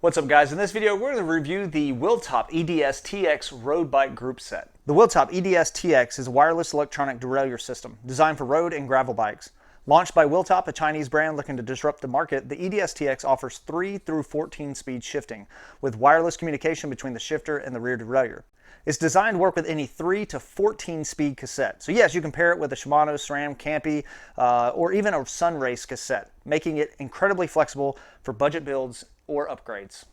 What's up guys, in this video we're going to review the Wheeltop EDS TX Road Bike Group Set. The Wheeltop EDS TX is a wireless electronic derailleur system designed for road and gravel bikes. Launched by Wheeltop, a Chinese brand looking to disrupt the market, the EDS TX offers 3 through 14 speed shifting with wireless communication between the shifter and the rear derailleur. It's designed to work with any 3 to 14 speed cassette. So yes, you can pair it with a Shimano, SRAM, Campy, or even a Sunrace cassette, making it incredibly flexible for budget builds or upgrades.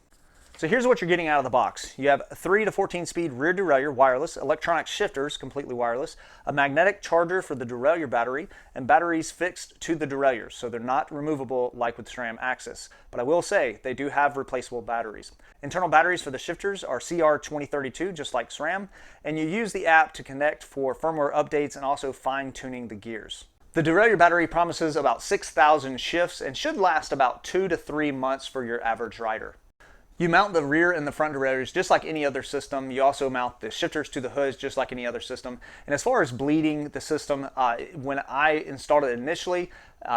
So here's what you're getting out of the box. You have 3 to 14 speed rear derailleur wireless, electronic shifters, completely wireless, a magnetic charger for the derailleur battery, and batteries fixed to the derailleurs, so they're not removable like with SRAM Axis. But I will say, they do have replaceable batteries. Internal batteries for the shifters are CR2032, just like SRAM, and you use the app to connect for firmware updates and also fine-tuning the gears. The derailleur battery promises about 6,000 shifts and should last about 2 to 3 months for your average rider. You mount the rear and the front derailleurs just like any other system. You also mount the shifters to the hoods just like any other system. And as far as bleeding the system, when I installed it initially,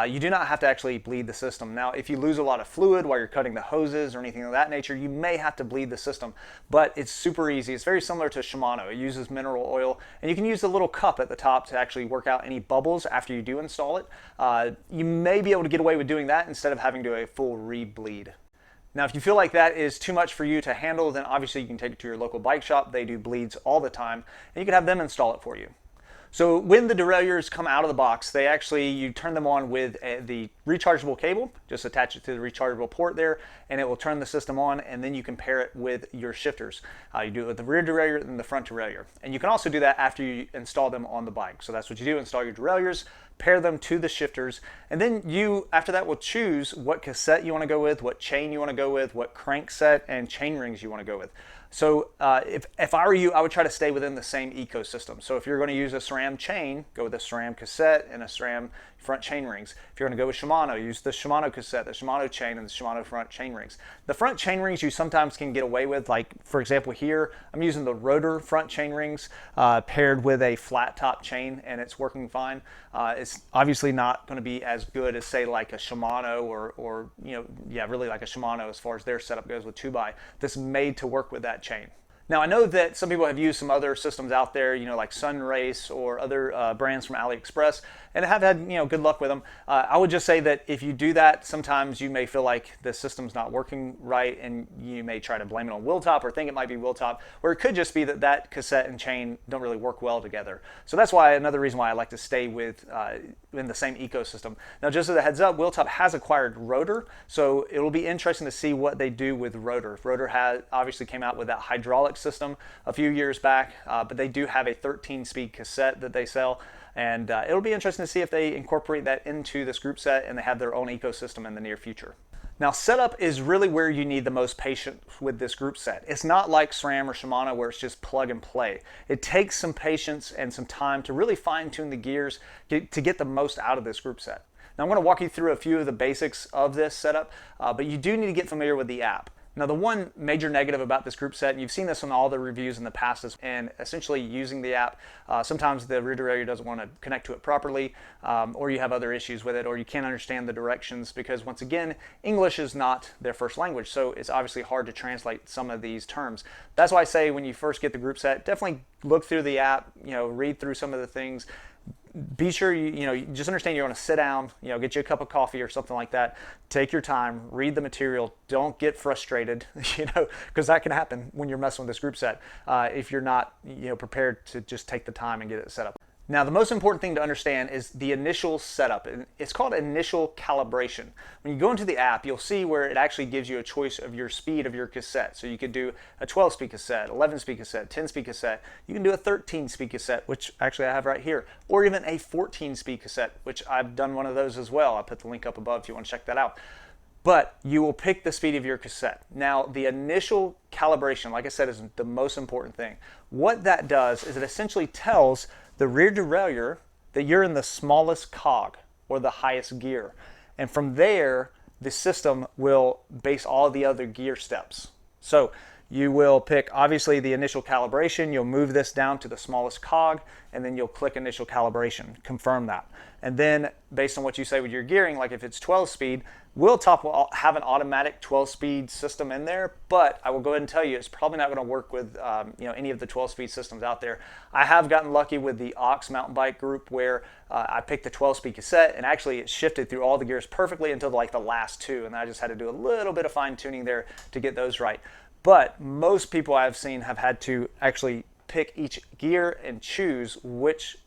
you do not have to actually bleed the system. Now, if you lose a lot of fluid while you're cutting the hoses or anything of that nature, you may have to bleed the system, but it's super easy. It's very similar to Shimano. It uses mineral oil, and you can use the little cup at the top to actually work out any bubbles after you do install it. You may be able to get away with doing that instead of having to do a full re-bleed. Now, if you feel like that is too much for you to handle, then obviously you can take it to your local bike shop. They do bleeds all the time, and you can have them install it for you. So when the derailleurs come out of the box, you turn them on with the rechargeable cable. Just attach it to the rechargeable port there, and it will turn the system on, and then you can pair it with your shifters. You do it with the rear derailleur and the front derailleur. And you can also do that after you install them on the bike. So that's what you do, install your derailleurs, pair them to the shifters, and then you, after that, will choose what cassette you want to go with, what chain you want to go with, what crankset and chain rings you want to go with. So if I were you, I would try to stay within the same ecosystem. So if you're going to use a SRAM chain, go with a SRAM cassette and a SRAM front chain rings. If you're going to go with Shimano, use the Shimano cassette, the Shimano chain, and the Shimano front chain rings. The front chain rings you sometimes can get away with, like for example here, I'm using the Rotor front chain rings paired with a flat top chain, and it's working fine. It's obviously not going to be as good as say like a Shimano or really like a Shimano as far as their setup goes with 2x. That's made to work with that chain. Now, I know that some people have used some other systems out there, like Sunrace or other brands from AliExpress, and have had, good luck with them. I would just say that if you do that, sometimes you may feel like the system's not working right, and you may try to blame it on Wheeltop or think it might be Wheeltop, or it could just be that cassette and chain don't really work well together. So that's why another reason why I like to stay with in the same ecosystem. Now, just as a heads up, Wheeltop has acquired Rotor, so it will be interesting to see what they do with Rotor. Rotor obviously came out with that hydraulic system a few years back, but they do have a 13-speed cassette that they sell, and it'll be interesting to see if they incorporate that into this group set and they have their own ecosystem in the near future. Now, setup is really where you need the most patience with this group set. It's not like SRAM or Shimano where it's just plug and play. It takes some patience and some time to really fine-tune the gears to get the most out of this group set. Now, I'm going to walk you through a few of the basics of this setup, but you do need to get familiar with the app. Now, the one major negative about this group set, and you've seen this on all the reviews in the past, is essentially using the app. Sometimes the rear derailleur doesn't want to connect to it properly, or you have other issues with it, or you can't understand the directions because, once again, English is not their first language, so it's obviously hard to translate some of these terms. That's why I say when you first get the group set, definitely look through the app, read through some of the things. Be sure you just understand you want to sit down, get you a cup of coffee or something like that. Take your time, read the material. Don't get frustrated, because that can happen when you're messing with this group set if you're not, prepared to just take the time and get it set up. Now, the most important thing to understand is the initial setup. It's called initial calibration. When you go into the app, you'll see where it actually gives you a choice of your speed of your cassette. So you could do a 12-speed cassette, 11-speed cassette, 10-speed cassette. You can do a 13-speed cassette, which actually I have right here, or even a 14-speed cassette, which I've done one of those as well. I'll put the link up above if you want to check that out. But you will pick the speed of your cassette. Now, the initial calibration, like I said, is the most important thing. What that does is it essentially tells the rear derailleur that you're in the smallest cog or the highest gear. And from there, the system will base all the other gear steps. So you will pick obviously the initial calibration. You'll move this down to the smallest cog, and then you'll click initial calibration, confirm that. And then based on what you say with your gearing, like if it's 12 speed, Wheeltop will have an automatic 12-speed system in there, but I will go ahead and tell you it's probably not going to work with any of the 12-speed systems out there. I have gotten lucky with the Ox mountain bike group where I picked the 12-speed cassette, and actually it shifted through all the gears perfectly until like the last two, and I just had to do a little bit of fine-tuning there to get those right. But most people I've seen have had to actually pick each gear and choose which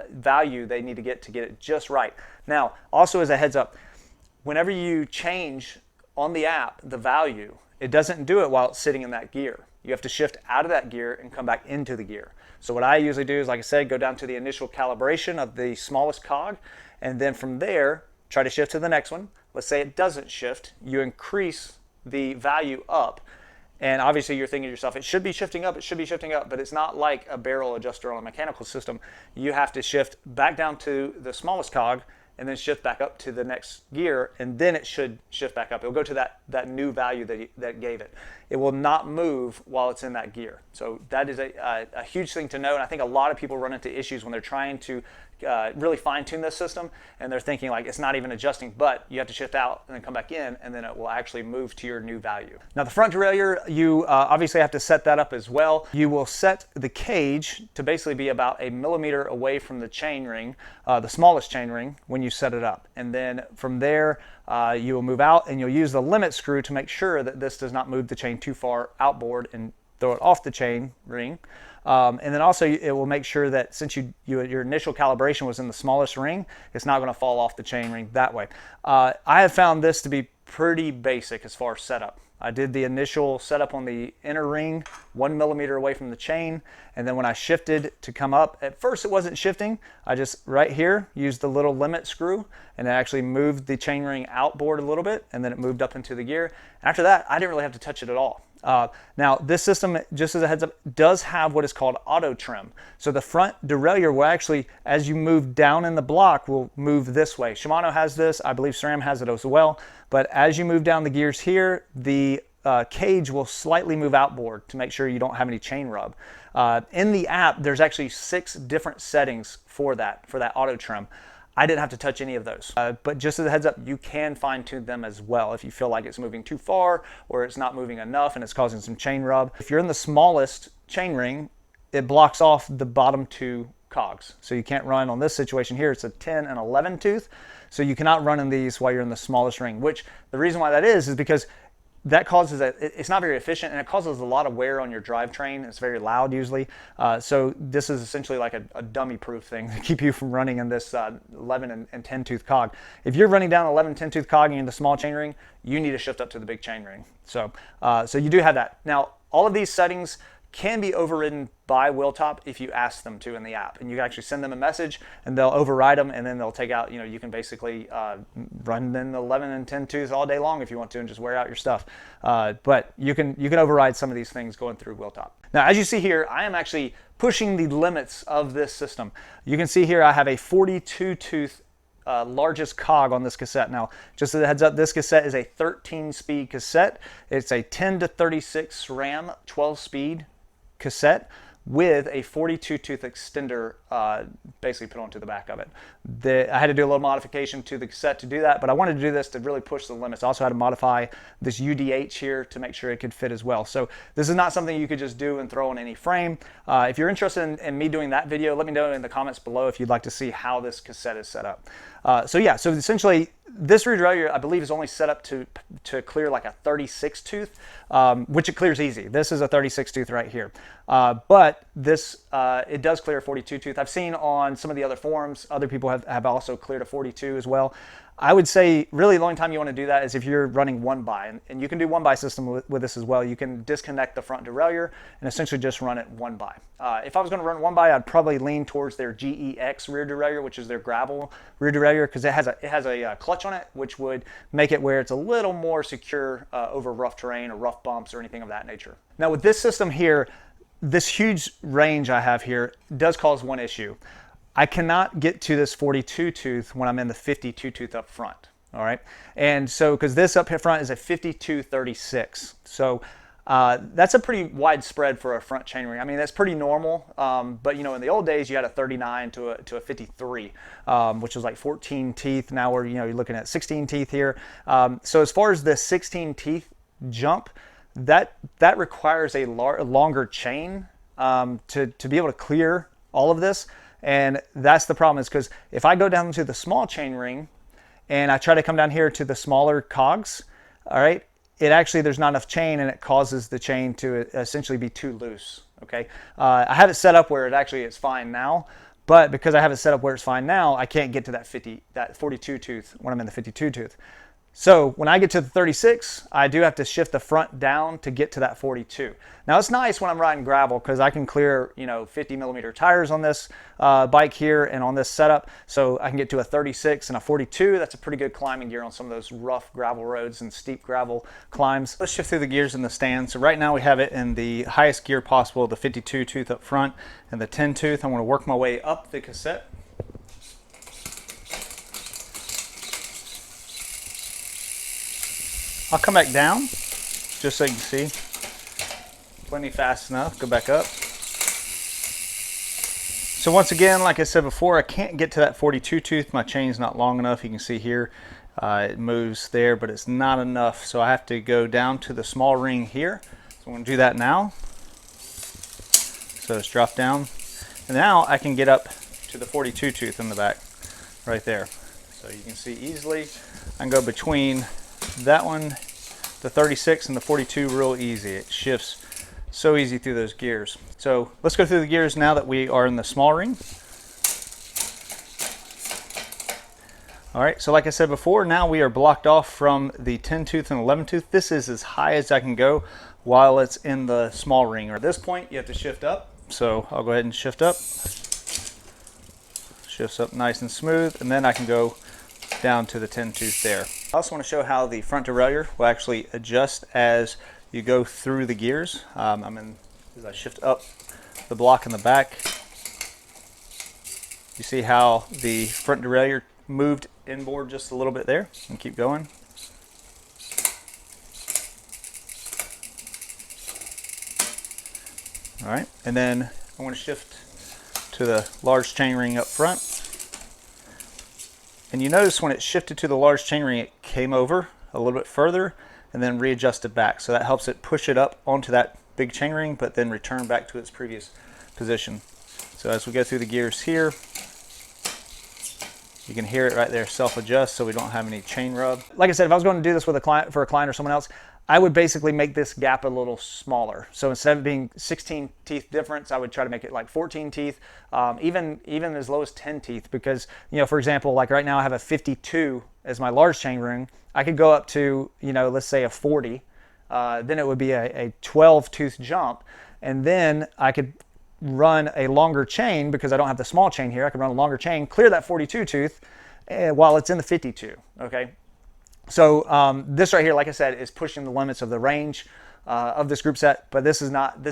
value they need to get it just right. Now, also as a heads up, whenever you change on the app the value, it doesn't do it while it's sitting in that gear. You have to shift out of that gear and come back into the gear. So what I usually do is, like I said, go down to the initial calibration of the smallest cog, and then from there, try to shift to the next one. Let's say it doesn't shift. You increase the value up. And obviously you're thinking to yourself, it should be shifting up, but it's not like a barrel adjuster on a mechanical system. You have to shift back down to the smallest cog and then shift back up to the next gear, and then it should shift back up. It'll go to that new value that gave it. It will not move while it's in that gear. So that is a huge thing to know, and I think a lot of people run into issues when they're trying to really fine-tune this system, and they're thinking like it's not even adjusting, but you have to shift out and then come back in, and then it will actually move to your new value. Now the front derailleur, you obviously have to set that up as well. You will set the cage to basically be about 1 millimeter away from the chain ring, the smallest chain ring, when you set it up. And then from there, you will move out, and you'll use the limit screw to make sure that this does not move the chain too far outboard and throw it off the chain ring. And then also it will make sure that since your initial calibration was in the smallest ring, it's not going to fall off the chain ring that way. I have found this to be pretty basic as far as setup. I did the initial setup on the inner ring 1 millimeter away from the chain, and then when I shifted to come up, at first it wasn't shifting. I just right here used the little limit screw, and it actually moved the chain ring outboard a little bit, and then it moved up into the gear. After that, I didn't really have to touch it at all. Now this system, just as a heads up, does have what is called Autotrim. So the front derailleur will actually, as you move down in the block, will move this way. Shimano has this, I believe SRAM has it as well, but as you move down the gears here, the cage will slightly move outboard to make sure you don't have any chain rub. In the app, there's actually 6 different settings for that Autotrim. I didn't have to touch any of those. But just as a heads up, you can fine tune them as well if you feel like it's moving too far or it's not moving enough and it's causing some chain rub. If you're in the smallest chain ring, it blocks off the bottom 2 cogs. So you can't run on this situation here. It's a 10 and 11 tooth. So you cannot run in these while you're in the smallest ring, which the reason why that is because that causes it's not very efficient, and it causes a lot of wear on your drivetrain. It's very loud usually. So this is essentially like a dummy proof thing to keep you from running in this 11 and 10 tooth cog. If you're running down 11 10 tooth cog and you're in the small chain ring, you need to shift up to the big chain ring. So so you do have that. Now all of these settings can be overridden by Wheeltop if you ask them to in the app, and you can actually send them a message and they'll override them, and then they'll take out, you can basically run in the 11 and 10 tooth all day long if you want to and just wear out your stuff. But you can override some of these things going through Wheeltop. Now as you see here, I am actually pushing the limits of this system. You can see here I have a 42 tooth largest cog on this cassette. Now, just as a heads up, this cassette is a 13-speed cassette. It's a 10 to 36 SRAM 12-speed cassette with a 42 tooth extender basically put onto the back of it. I had to do a little modification to the cassette to do that, but I wanted to do this to really push the limits. I also had to modify this UDH here to make sure it could fit as well. So this is not something you could just do and throw in any frame. If you're interested in me doing that video, let me know in the comments below if you'd like to see how this cassette is set up. So essentially this rear derailleur I believe is only set up to clear like a 36 tooth, which it clears easy. This is a 36 tooth right here, but this it does clear a 42 tooth. I've seen on some of the other forums other people have also cleared a 42 as well. I would say really the only time you want to do that is if you're running 1x, and you can do 1x system with this as well. You can disconnect the front derailleur and essentially just run it 1x. If I was going to run 1x, I'd probably lean towards their GEX rear derailleur, which is their gravel rear derailleur, because it has a clutch on it, which would make it where it's a little more secure over rough terrain or rough bumps or anything of that nature. Now with this system here, this huge range I have here does cause one issue. I cannot get to this 42 tooth when I'm in the 52 tooth up front. All right. And so, because this up here front is a 52-36. So That's a pretty wide spread for a front chainring. I mean, that's pretty normal. But you know, in the old days, you had a 39 to a 53, which was like 14 teeth. Now we're, you know, you're looking at 16 teeth here. So as far as the 16 teeth jump, that requires a longer chain to be able to clear all of this. And that's the problem, is because if I go down to the small chain ring and I try to come down here to the smaller cogs, all right, it actually, there's not enough chain, and it causes the chain to essentially be too loose. Okay, I have it set up where it actually is fine now, but because I have it set up where it's fine now, I can't get to that 42 tooth when I'm in the 52 tooth. So when I get to the 36, I do have to shift the front down to get to that 42. Now it's nice when I'm riding gravel because I can clear, you know, 50mm tires on this bike here and on this setup. So I can get to a 36 and a 42. That's a pretty good climbing gear on some of those rough gravel roads and steep gravel climbs. Let's shift through the gears in the stand. So right now we have it in the highest gear possible, the 52 tooth up front and the 10 tooth. I'm going to work my way up the cassette. I'll come back down just so you can see. Plenty fast enough. Go back up. So once again, like I said before, I can't get to that 42 tooth. My chain's not long enough. You can see here it moves there, but it's not enough. So I have to go down to the small ring here. So I'm going to do that now. So it's dropped down. And now I can get up to the 42 tooth in the back right there. So you can see easily I can go between that one, the 36 and the 42 real easy. It shifts so easy through those gears. So let's go through the gears now that we are in the small ring. All right, so like I said before, now we are blocked off from the 10 tooth and 11 tooth. This is as high as I can go while it's in the small ring. At this point, you have to shift up. So I'll go ahead and shift up. Shifts up nice and smooth, and then I can go down to the 10 tooth there. I also want to show how the front derailleur will actually adjust as you go through the gears. As I shift up the block in the back, you see how the front derailleur moved inboard just a little bit there, and keep going. All right, and then I want to shift to the large chainring up front. And you notice when it shifted to the large chainring, it came over a little bit further and then readjusted back. So that helps it push it up onto that big chainring, but then return back to its previous position. So as we go through the gears here, you can hear it right there self-adjust so we don't have any chain rub. Like I said, if I was going to do this with a client, for a client or someone else, I would basically make this gap a little smaller. So instead of being 16 teeth difference, I would try to make it like 14 teeth, even as low as 10 teeth. Because, you know, for example, like right now I have a 52 as my large chain ring. I could go up to, you know, let's say a 40. Then it would be a 12 tooth jump. And then I could run a longer chain because I don't have the small chain here. I could run a longer chain, clear that 42 tooth while it's in the 52, okay? So this right here, like I said, is pushing the limits of the range of this group set, but this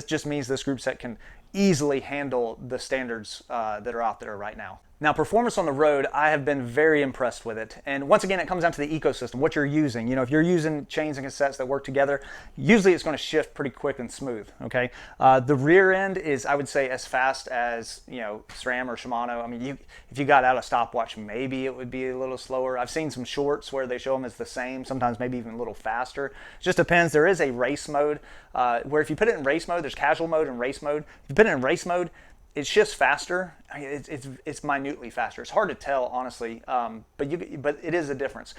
just means this group set can easily handle the standards that are out there right now. Now, performance on the road, I have been very impressed with it. And once again, it comes down to the ecosystem, what you're using. You know, if you're using chains and cassettes that work together, usually it's going to shift pretty quick and smooth, okay? The rear end is, I would say, as fast as, you know, SRAM or Shimano. I mean, if you got out a stopwatch, maybe it would be a little slower. I've seen some shorts where they show them as the same, sometimes maybe even a little faster. It just depends. There is a race mode where if you put it in race mode, there's casual mode and race mode. If you put it in race mode, it shifts faster. I mean, it's minutely faster. It's hard to tell, honestly, but it is a difference.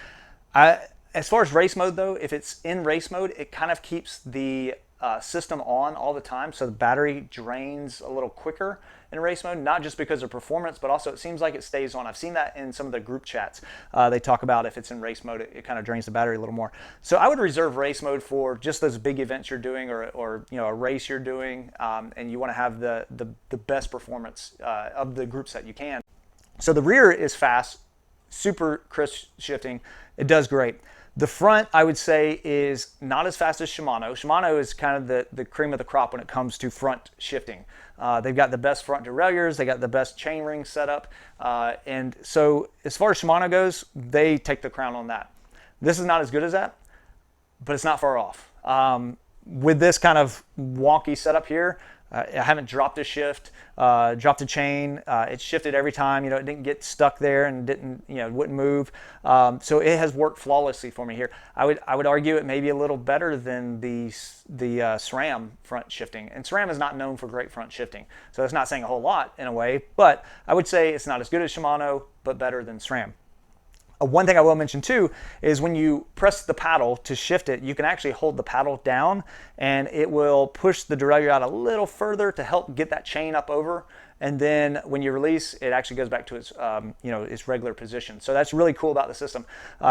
As far as race mode, though, if it's in race mode, it kind of keeps the system on all the time, so the battery drains a little quicker in race mode, not just because of performance, but also it seems like it stays on. I've seen that in some of the group chats. They talk about if it's in race mode, it kind of drains the battery a little more. So I would reserve race mode for just those big events you're doing, or you know, a race you're doing, and you want to have the best performance of the group set you can. So the rear is fast, super crisp shifting. It does great. The front, I would say, is not as fast as Shimano. Shimano is kind of the cream of the crop when it comes to front shifting. They've got the best front derailleurs, they got the best chain ring setup, and so as far as Shimano goes, they take the crown on that. This is not as good as that, but it's not far off. with this kind of wonky setup here, I haven't dropped a shift, dropped a chain. It shifted every time. You know, it didn't get stuck there and didn't, you know, wouldn't move. So it has worked flawlessly for me here. I would argue it may be a little better than the SRAM front shifting. And SRAM is not known for great front shifting, so that's not saying a whole lot in a way. But I would say it's not as good as Shimano, but better than SRAM. One thing I will mention too is when you press the paddle to shift it, you can actually hold the paddle down and it will push the derailleur out a little further to help get that chain up over. And then when you release, it actually goes back to its, you know, its regular position. So that's really cool about the system.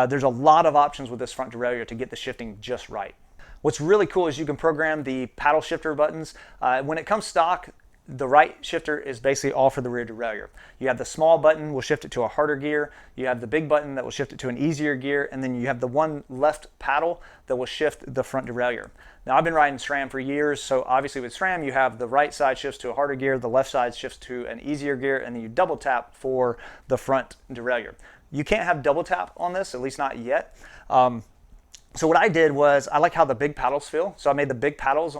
There's a lot of options with this front derailleur to get the shifting just right. What's really cool is you can program the paddle shifter buttons. When it comes stock, the right shifter is basically all for the rear derailleur. You have the small button will shift it to a harder gear. You have the big button that will shift it to an easier gear. And then you have the one left paddle that will shift the front derailleur. Now I've been riding SRAM for years. So obviously with SRAM, you have the right side shifts to a harder gear, the left side shifts to an easier gear, and then you double tap for the front derailleur. You can't have double tap on this, at least not yet. So what I did was, I like how the big paddles feel. So I made the big paddles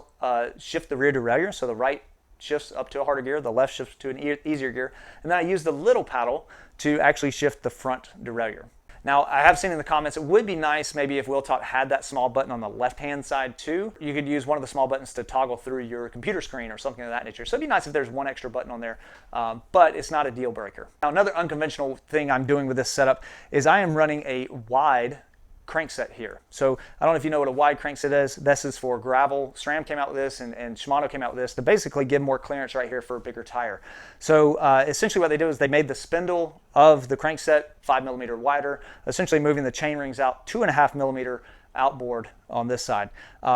shift the rear derailleur. So the right shifts up to a harder gear, the left shifts to an easier gear, and then I use the little paddle to actually shift the front derailleur. Now, I have seen in the comments, it would be nice maybe if Wheeltop had that small button on the left-hand side too. You could use one of the small buttons to toggle through your computer screen or something of that nature. So it'd be nice if there's one extra button on there, but it's not a deal breaker. Now, another unconventional thing I'm doing with this setup is I am running a wide crankset here. So I don't know if you know what a wide crankset is. This is for gravel. SRAM came out with this and Shimano came out with this to basically give more clearance right here for a bigger tire. So essentially what they do is they made the spindle of the crankset 5mm wider, essentially moving the chain rings out 2.5mm outboard on this side,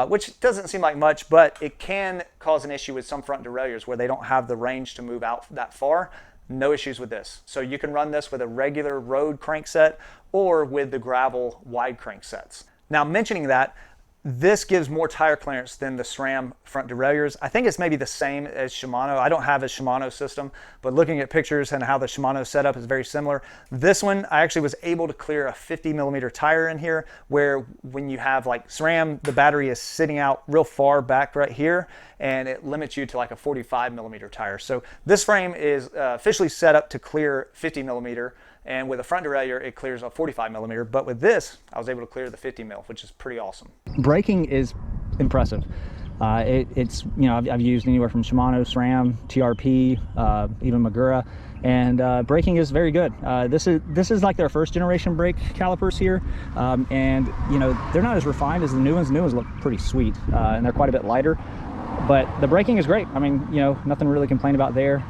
which doesn't seem like much, but it can cause an issue with some front derailleurs where they don't have the range to move out that far. No issues with this. So you can run this with a regular road crankset or with the gravel wide cranksets. Now, mentioning that, this gives more tire clearance than the SRAM front derailleurs. I think it's maybe the same as Shimano. I don't have a Shimano system, but looking at pictures and how the Shimano setup is very similar. This one, I actually was able to clear a 50mm tire in here, where when you have like SRAM, the battery is sitting out real far back right here, and it limits you to like a 45mm tire. So this frame is officially set up to clear 50mm. And with a front derailleur, it clears a 45mm, but with this, I was able to clear the 50mm, which is pretty awesome. Braking is impressive. It's, you know, I've used anywhere from Shimano, SRAM, TRP, even Magura, and braking is very good. This is like their first generation brake calipers here, and you know, they're not as refined as the new ones. The new ones look pretty sweet, and they're quite a bit lighter. But the braking is great. I mean, you know, nothing to really complain about there.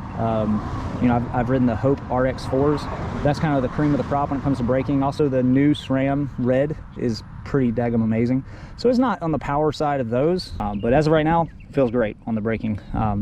You know, I've ridden the Hope RX4s. That's kind of the cream of the crop when it comes to braking. Also, the new SRAM Red is pretty daggum amazing. So it's not on the power side of those, but as of right now, it feels great on the braking.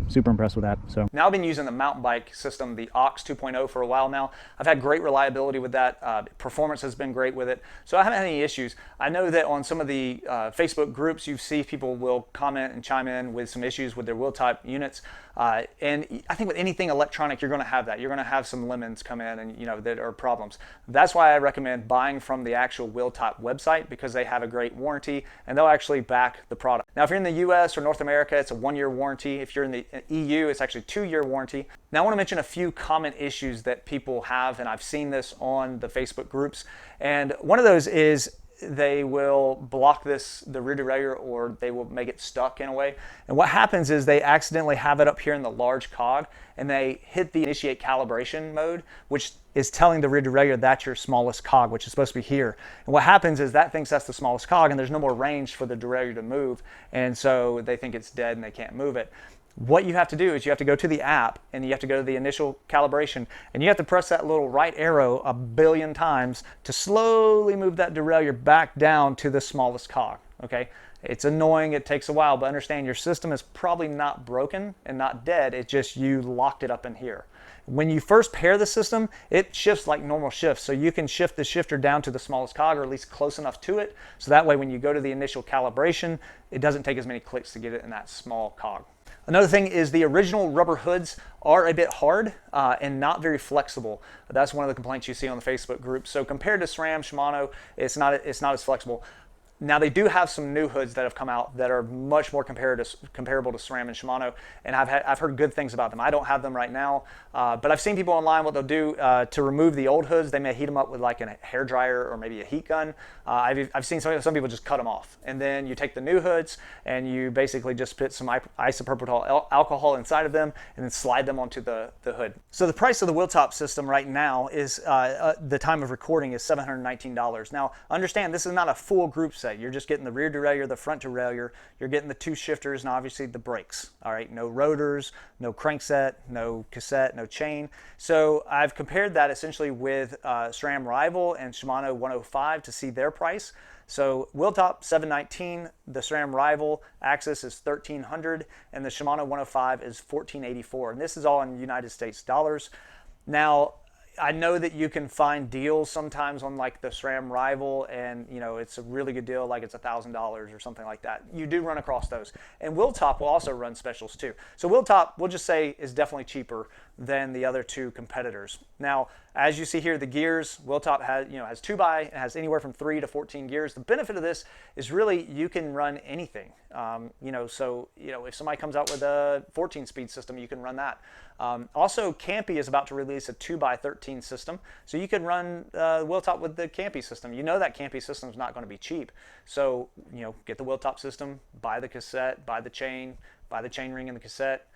Super impressed with that. So now I've been using the mountain bike system, the AUX 2.0 for a while now. I've had great reliability with that. Performance has been great with it. So I haven't had any issues. I know that on some of the Facebook groups, you see people will comment and chime in with some issues with their Wheeltop units. And I think with anything electronic, you're going to have that. You're going to have some lemons come in and, you know, that are problems. That's why I recommend buying from the actual Wheeltop website, because they have a great warranty and they'll actually back the product. Now, if you're in the US or North America, it's a 1-year warranty. If you're in the EU, it's actually a 2-year warranty. Now, I want to mention a few common issues that people have, and I've seen this on the Facebook groups. And one of those is they will block the rear derailleur, or they will make it stuck in a way. And what happens is they accidentally have it up here in the large cog, and they hit the initiate calibration mode, which is telling the rear derailleur that's your smallest cog, which is supposed to be here. And what happens is that thinks that's the smallest cog, and there's no more range for the derailleur to move, and so they think it's dead and they can't move it. What you have to do is you have to go to the app and you have to go to the initial calibration, and you have to press that little right arrow a billion times to slowly move that derailleur back down to the smallest cog, okay? It's annoying, it takes a while, but understand your system is probably not broken and not dead, it's just you locked it up in here. When you first pair the system, it shifts like normal shifts, so you can shift the shifter down to the smallest cog, or at least close enough to it, so that way when you go to the initial calibration, it doesn't take as many clicks to get it in that small cog. Another thing is the original rubber hoods are a bit hard and not very flexible. That's one of the complaints you see on the Facebook group. So compared to SRAM, Shimano, it's not as flexible. Now they do have some new hoods that have come out that are much more comparable to SRAM and Shimano, and I've heard good things about them. I don't have them right now, but I've seen people online what they'll do to remove the old hoods. They may heat them up with like a hair dryer or maybe a heat gun. I've seen some people just cut them off, and then you take the new hoods and you basically just put some isopropyl alcohol inside of them and then slide them onto the hood. So the price of the Wheeltop system right now is the time of recording is $719. Now understand, this is not a full group set. You're just getting the rear derailleur, the front derailleur, you're getting the 2 shifters, and obviously the brakes. All right, no rotors, no crankset, no cassette, no chain. So I've compared that essentially with SRAM Rival and Shimano 105 to see their price. So Wheeltop $719, the SRAM Rival axis is $1,300, and the Shimano 105 is $1,484, and this is all in United States dollars. Now, I know that you can find deals sometimes on like the SRAM Rival, and you know, it's a really good deal, like it's $1,000 or something like that. You do run across those, and Wheeltop will also run specials too. So Wheeltop, we'll just say, is definitely cheaper than the other 2 competitors. Now, as you see here, the gears, Wheeltop has 2x, it has anywhere from 3 to 14 gears. The benefit of this is really you can run anything. So if somebody comes out with a 14-speed system, you can run that. Also, Campy is about to release a 2x13 system, so you can run Wheeltop with the Campy system. You know that Campy system is not going to be cheap, so get the Wheeltop system, buy the cassette, buy the chain ring in the cassette.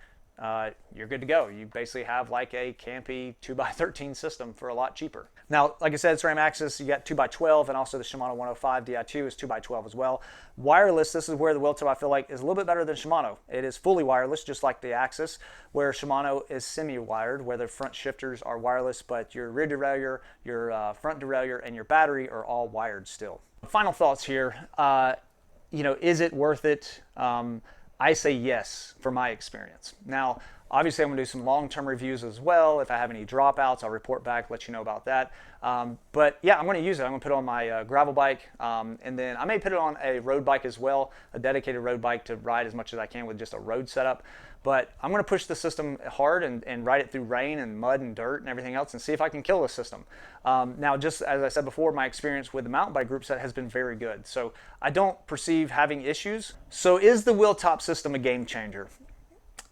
You're good to go. You basically have like a Campy 2x13 system for a lot cheaper. Now, like I said, SRAM axis, you got 2x12, and also the Shimano 105 Di2 is 2x12 as well. Wireless, this is where the Wheeltop, I feel like, is a little bit better than Shimano. It is fully wireless, just like the axis, where Shimano is semi-wired, where the front shifters are wireless, but your rear derailleur, your front derailleur, and your battery are all wired still. Final thoughts here. Is it worth it? I say yes, from my experience. Now, obviously, I'm going to do some long-term reviews as well. If I have any dropouts, I'll report back, let you know about that. But yeah, I'm going to use it. I'm going to put it on my gravel bike, and then I may put it on a road bike as well, a dedicated road bike to ride as much as I can with just a road setup. But I'm going to push the system hard and ride it through rain and mud and dirt and everything else and see if I can kill the system. Now, just as I said before, my experience with the mountain bike group set has been very good. So I don't perceive having issues. So is the Wheeltop system a game changer?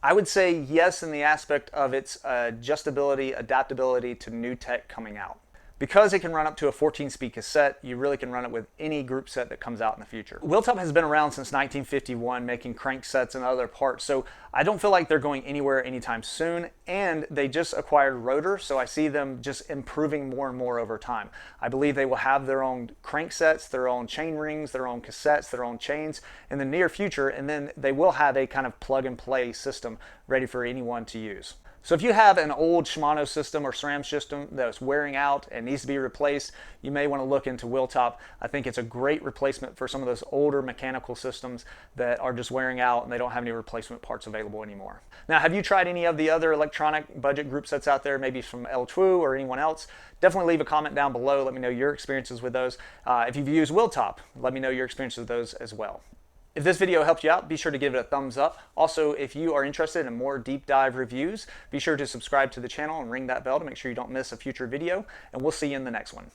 I would say yes, in the aspect of its adjustability, adaptability to new tech coming out. Because it can run up to a 14-speed cassette, you really can run it with any group set that comes out in the future. Wheeltop has been around since 1951, making cranksets and other parts, so I don't feel like they're going anywhere anytime soon, and they just acquired Rotor, so I see them just improving more and more over time. I believe they will have their own cranksets, their own chain rings, their own cassettes, their own chains in the near future, and then they will have a kind of plug-and-play system ready for anyone to use. So if you have an old Shimano system or SRAM system that's wearing out and needs to be replaced, you may want to look into Wheeltop. I think it's a great replacement for some of those older mechanical systems that are just wearing out and they don't have any replacement parts available anymore. Now, have you tried any of the other electronic budget group sets out there, maybe from L2 or anyone else? Definitely leave a comment down below. Let me know your experiences with those. If you've used Wheeltop, let me know your experiences with those as well. If this video helped you out, be sure to give it a thumbs up. Also, if you are interested in more deep dive reviews, be sure to subscribe to the channel and ring that bell to make sure you don't miss a future video, and we'll see you in the next one.